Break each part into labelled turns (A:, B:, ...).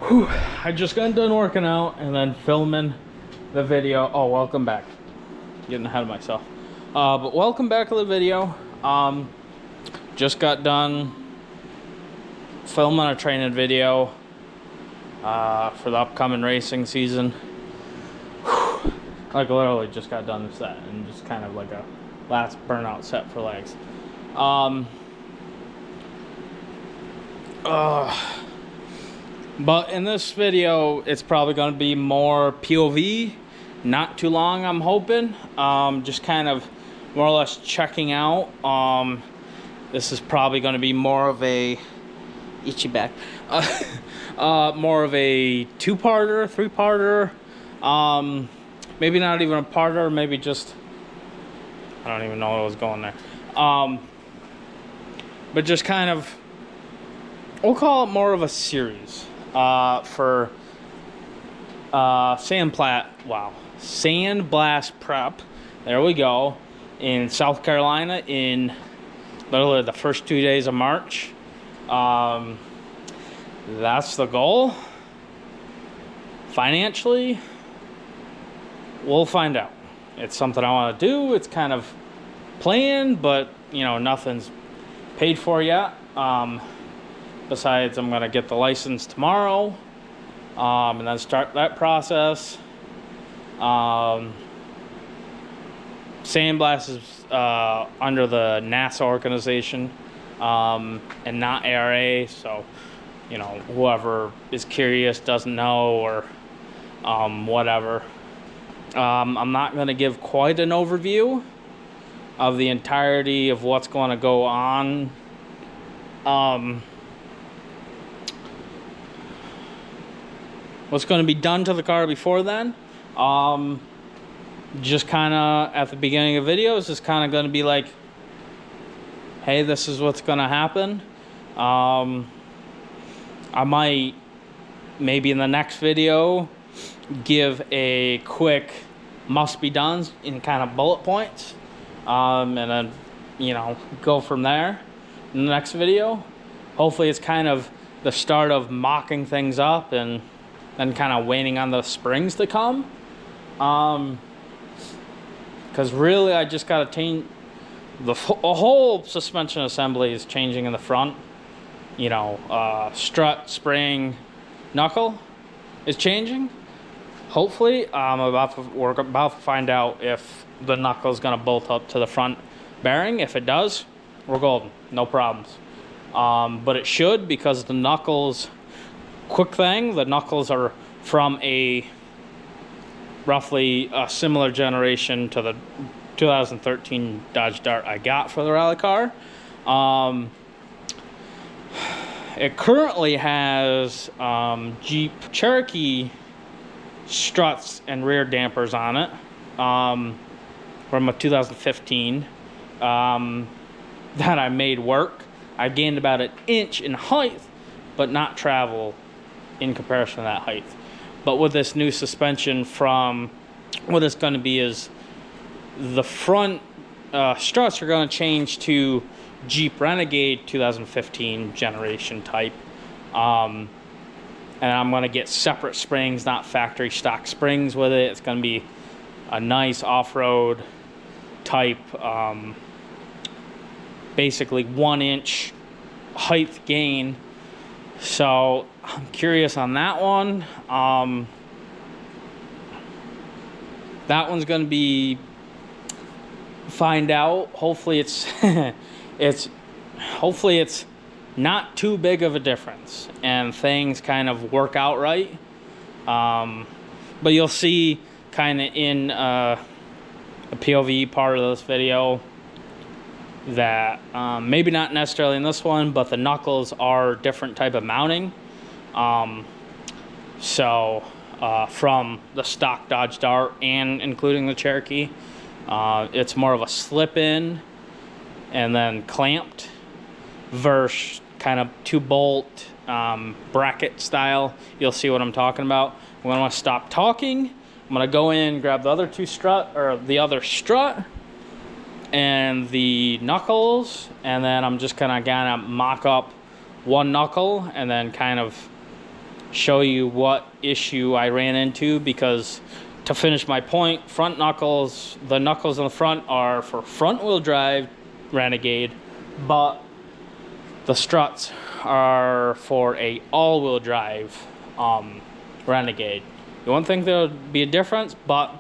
A: Whew, I just got done working out and then filming the video. Oh, welcome back. Getting ahead of myself. But welcome back to the video. Just got done filming a training video for the upcoming racing season. Whew, like literally just got done with that and just kind of like a last burnout set for legs. But in this video, it's probably going to be more POV, not too long, I'm hoping. Just kind of more or less checking out. This is probably going to be more of a itchy back, more of a two-parter, three-parter, maybe not even a parter, maybe just, I don't even know what was going there. But just kind of, we'll call it more of a series. For Sandblast Prep, there we go, in South Carolina in literally the first 2 days of March. That's the goal. Financially, we'll find out. It's something I want to do. It's kind of planned, but you know, nothing's paid for yet. Besides, I'm going to get the license tomorrow, and then start that process. Sandblast is under the NASA organization, and not ARA, so, you know, whoever is curious, doesn't know, or whatever. I'm not going to give quite an overview of the entirety of what's going to go on. What's going to be done to the car before then. Just kind of at the beginning of videos is kind of going to be like, hey, this is what's going to happen. I might maybe in the next video give a quick must be done in kind of bullet points, and then, you know, go from there in the next video. Hopefully it's kind of the start of mocking things up and then kind of waiting on the springs to come. Because really I just got to change the whole suspension assembly is changing in the front. You know, strut, spring, knuckle is changing. Hopefully, we're about to find out if the knuckle is going to bolt up to the front bearing. If it does, we're golden, no problems. But it should, because the knuckles, quick thing, the knuckles are from a roughly a similar generation to the 2013 Dodge Dart I got for the rally car. It currently has Jeep Cherokee struts and rear dampers on it, from a 2015 that I made work. I gained about an inch in height, but not travel in comparison to that height. But with this new suspension, from what it's going to be is the front struts are going to change to Jeep Renegade 2015 generation type, and I'm going to get separate springs, not factory stock springs with it. It's going to be a nice off-road type, basically 1 inch height gain. So I'm curious on that one. That one's going to be, find out. Hopefully it's hopefully it's not too big of a difference and things kind of work out right. But you'll see kind of in the POV part of this video that maybe not necessarily in this one, but the knuckles are different type of mounting. From the stock Dodge Dart and including the Cherokee, it's more of a slip-in and then clamped versus kind of 2-bolt bracket style. You'll see what I'm talking about. I'm going to stop talking. I'm going to go in, grab the other the other strut and the knuckles, and then I'm just gonna mock up one knuckle and then kind of show you what issue I ran into, because to finish my point, front knuckles, the knuckles on the front are for front wheel drive Renegade, but the struts are for a all wheel drive Renegade. You wouldn't think there would be a difference, but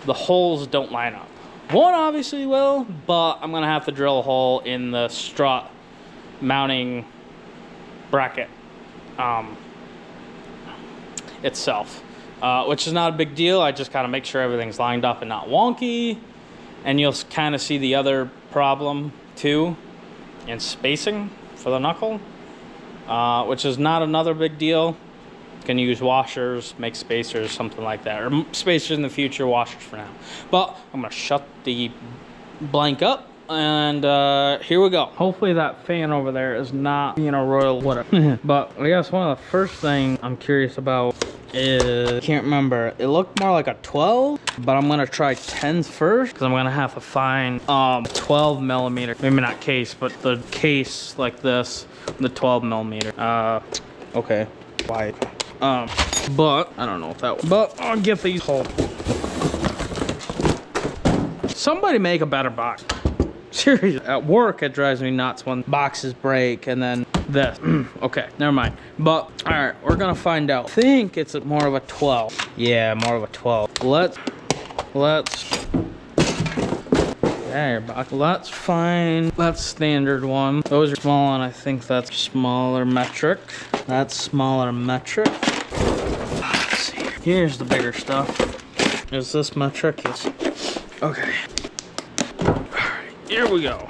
A: the holes don't line up. One obviously will, but I'm gonna have to drill a hole in the strut mounting bracket itself, which is not a big deal. I just gotta make sure everything's lined up and not wonky. And you'll kind of see the other problem too in spacing for the knuckle, which is not another big deal. You can use washers, make spacers, something like that, or spacers in the future, washers for now. But I'm gonna shut the blank up, and here we go. Hopefully that fan over there is not being a royal whatever. But I guess one of the first things I'm curious about is, I can't remember, it looked more like a 12, but I'm gonna try 10s first, because I'm gonna have to find 12 millimeter, maybe not case, but the case like this, the 12 millimeter. Okay, why? But I don't know if that, but I'll get these whole. Somebody make a better box. Seriously, at work it drives me nuts when boxes break and then this. Okay, never mind. But all right, we're gonna find out. I think it's more of a 12. Yeah, more of a 12. Let's there, let's find that standard one. Those are small, and I think that's smaller metric. That's smaller metric. Let's see. Here's the bigger stuff. Is this metric? Yes. Okay. Here we go.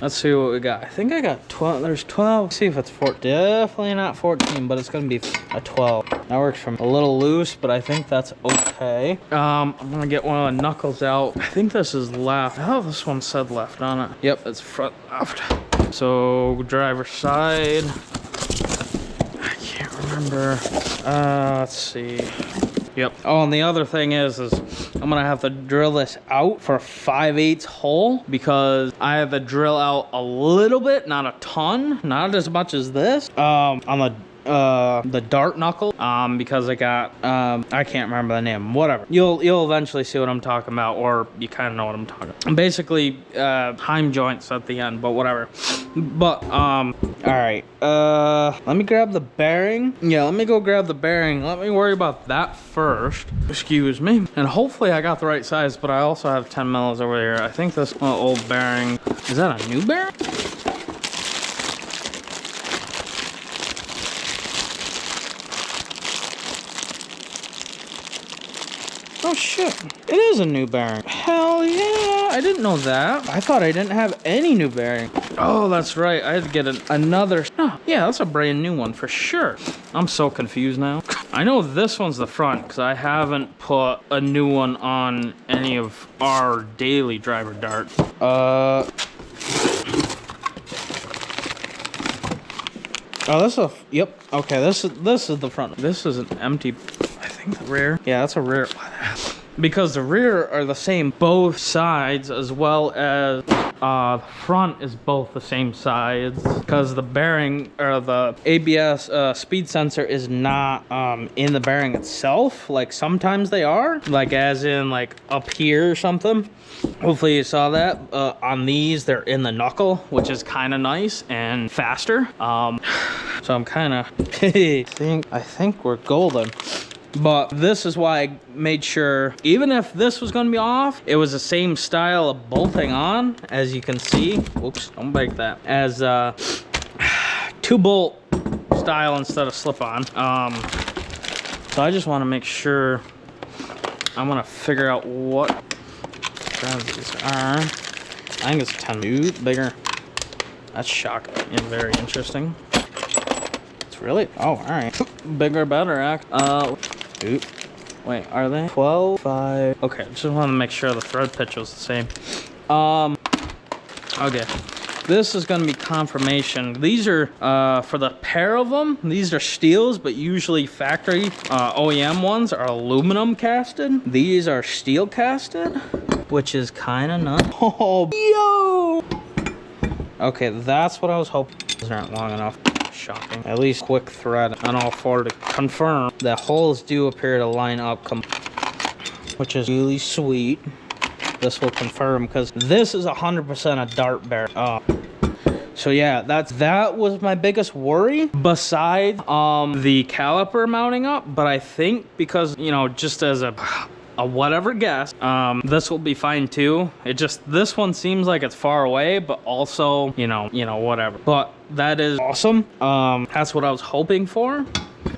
A: Let's see what we got. I think I got 12. There's 12. Let's see if it's 14. Definitely not 14, but it's gonna be a 12. That works from a little loose, but I think that's okay. I'm gonna get one of the knuckles out. I think this is left. Oh, this one said left on it. Yep, it's front left. So driver's side. I can't remember. Let's see. Yep. Oh, and the other thing is I'm gonna have to drill this out for a 5/8 hole, because I have to drill out a little bit, not a ton, not as much as this, on the dart knuckle, because I got, I can't remember the name, whatever. You'll eventually see what I'm talking about, or you kind of know what I'm talking about. Basically, Heim joints at the end, but whatever. But, all right, let me grab the bearing. Yeah, let me go grab the bearing. Let me worry about that first. Excuse me. And hopefully I got the right size, but I also have 10 mils over here. I think this old bearing, is that a new bearing? Oh shit, it is a new bearing. Hell yeah, I didn't know that. I thought I didn't have any new bearing. Oh, that's right, I had to get another. Oh, yeah, that's a brand new one for sure. I'm so confused now. I know this one's the front, because I haven't put a new one on any of our daily driver darts. Oh, this is a, yep, okay, this is the front. This is an empty, I think the rear. Yeah, that's a rear. Because the rear are the same both sides, as well as the front is both the same sides, because the bearing, or the ABS speed sensor is not in the bearing itself. Like sometimes they are, like as in like up here or something. Hopefully you saw that. On these, they're in the knuckle, which is kind of nice and faster. So I'm kind of, I think we're golden. But this is why I made sure, even if this was going to be off, it was the same style of bolting on, as you can see. Whoops, don't break that. As 2-bolt style instead of slip-on. So I just want to make sure. I'm going to figure out what these are. I think it's 10. Ooh, bigger. That's shocking and very interesting. It's really, oh, all right. Bigger, better, act. Oop. Wait, are they? 12, 5. Okay, just want to make sure the thread pitch was the same. Okay. This is going to be confirmation. These are, for the pair of them, these are steels, but usually factory OEM ones are aluminum casted. These are steel casted, which is kind of nuts. Oh, yo! Okay, that's what I was hoping. These aren't long enough. shocking. At least quick thread on all four to confirm the holes do appear to line up, which is really sweet. This will confirm, because this is 100% a dart barrel. So yeah, that was my biggest worry, besides the caliper mounting up. But I think, because, you know, just as a whatever guess, this will be fine too. It just, this one seems like it's far away, but also, you know, whatever. But that is awesome. That's what I was hoping for.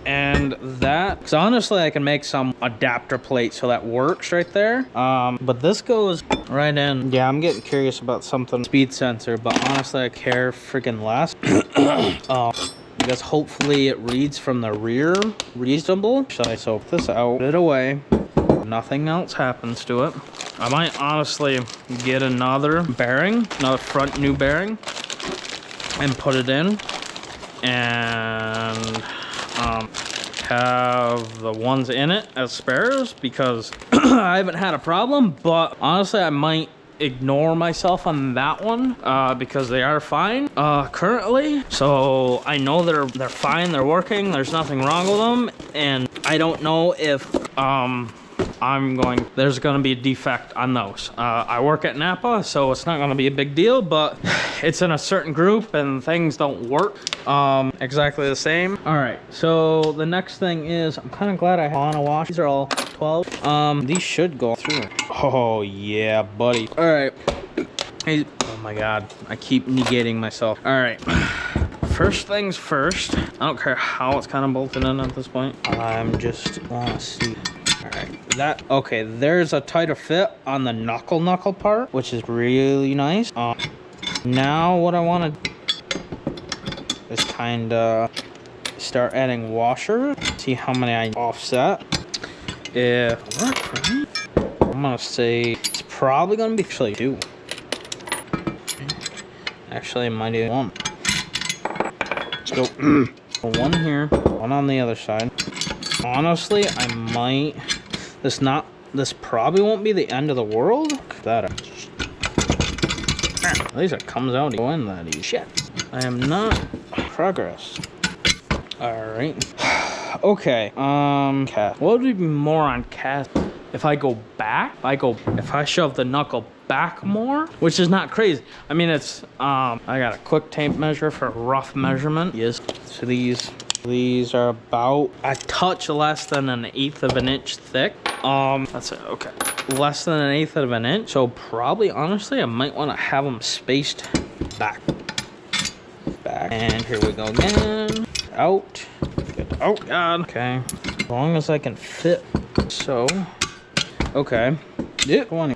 A: And that, because honestly I can make some adapter plate so that works right there. But this goes right in. Yeah, I'm getting curious about something speed sensor, but honestly I care freaking less. Because hopefully it reads from the rear reasonable. So I soak this out, put it away, nothing else happens to it. I might honestly get another bearing, another front new bearing, and put it in, and have the ones in it as spares, because I haven't had a problem. But honestly I might ignore myself on that one, because they are fine currently. So I know they're fine, they're working, there's nothing wrong with them. And I don't know if there's gonna be a defect on those. I work at Napa, so it's not gonna be a big deal, but it's in a certain group and things don't work exactly the same. All right, so the next thing is, I'm kind of glad I want to wash. These are all 12. These should go through. Oh yeah, buddy. All right. Hey, oh my God, I keep negating myself. All right. First things first, I don't care how it's kind of bolted in at this point. I'm just want to see. All right, okay, there's a tighter fit on the knuckle part, which is really nice. Now what I want to do is kind of start adding washer. See how many I offset. If I'm gonna say it's probably gonna be actually 2. Actually, it might be 1. Let's go. One here, one on the other side. Honestly, I might. This probably won't be the end of the world. That at least it comes out when that easy. Shit. I am not progress. Alright. Okay. Cast. What would be more on cast if I go back? If I shove the knuckle back more, which is not crazy. I mean, it's I got a quick tape measure for a rough measurement. Yes. So these are about a touch less than 1/8 of an inch thick. That's it. Okay, less than 1/8 of an inch. So probably, honestly, I might want to have them spaced back. And here we go again. Out. Get out. God. Okay. As long as I can fit. So. Okay. Yeah. 20.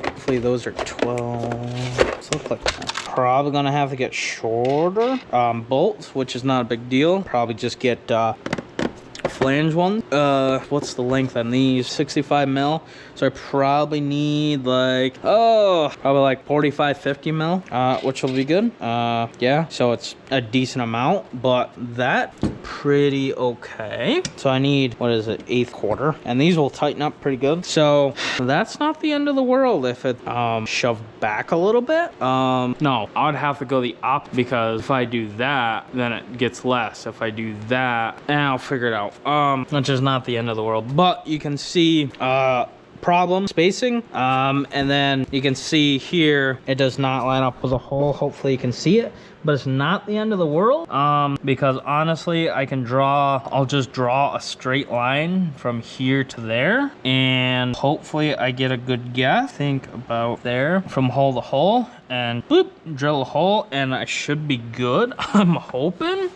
A: Hopefully those are 12. Look like that. Probably gonna have to get shorter bolts, which is not a big deal. Probably just get flange ones. What's the length on these? 65 mil. So I probably need like, probably like 45, 50 mil, which will be good. Yeah, so it's a decent amount, but that pretty okay. So I need, what is it, 1/8 quarter, and these will tighten up pretty good. So that's not the end of the world if it shoved back a little bit. No, I would have to go the opposite, because if I do that, then it gets less. If I do that, I'll figure it out. Which is not the end of the world, but you can see problem spacing, and then you can see here it does not line up with a hole. Hopefully you can see it, but it's not the end of the world, because honestly I'll just draw a straight line from here to there, and hopefully I get a good guess. Think about there from hole to hole, and boop, drill a hole, and I should be good. I'm hoping.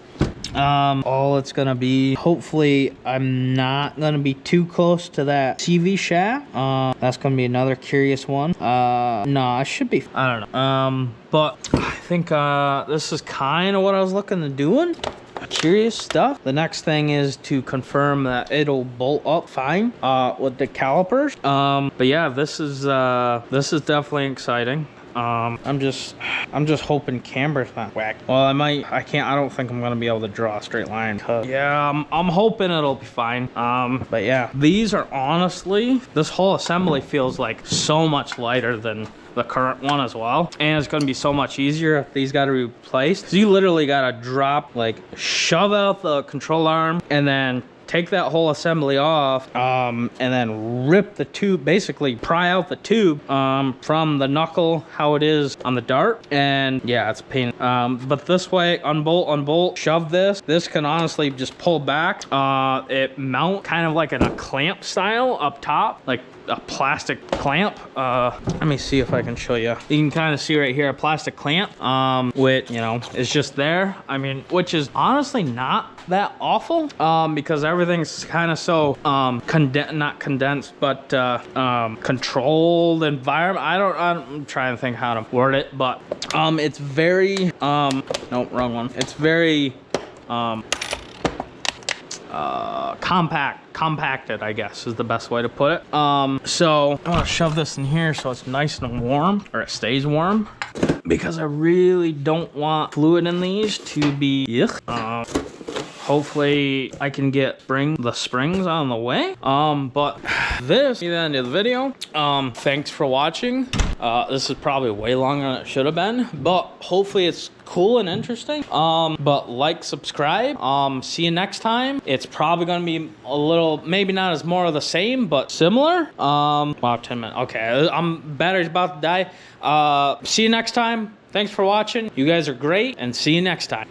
A: All it's gonna be, hopefully I'm not gonna be too close to that CV shaft. That's gonna be another curious one. No, I should be, I don't know. But I think this is kind of what I was looking to doing. Curious stuff. The next thing is to confirm that it'll bolt up fine with the calipers. But yeah, this is definitely exciting. I'm just hoping camber's not whack. Well, I don't think I'm gonna be able to draw a straight line. Yeah, I'm hoping it'll be fine. But yeah, these are honestly, this whole assembly feels like so much lighter than the current one as well. And it's gonna be so much easier if these gotta be replaced. So you literally gotta drop, like shove out the control arm and then take that whole assembly off, and then rip the tube, basically pry out the tube from the knuckle, how it is on the dart. And yeah, it's a pain. But this way, unbolt, shove this. This can honestly just pull back. It mount kind of like in a clamp style up top, like a plastic clamp. Let me see if I can show you. You can kind of see right here a plastic clamp, which, you know, is just there. I mean, which is honestly not that awful, because everything's kind of so not condensed, but controlled environment. I'm trying to think how to word it, but it's very no, wrong one. It's very compacted, I guess is the best way to put it. So I'm gonna shove this in here so it's nice and warm, or it stays warm, because I really don't want fluid in these to be yuck. Hopefully I can get the springs on the way. But this is the end of the video. Thanks for watching. This is probably way longer than it should have been, but hopefully it's cool and interesting. But like, subscribe. See you next time. It's probably gonna be a little, maybe not as more of the same, but similar. Wow, 10 minutes. Okay, battery's about to die. See you next time. Thanks for watching. You guys are great, and see you next time.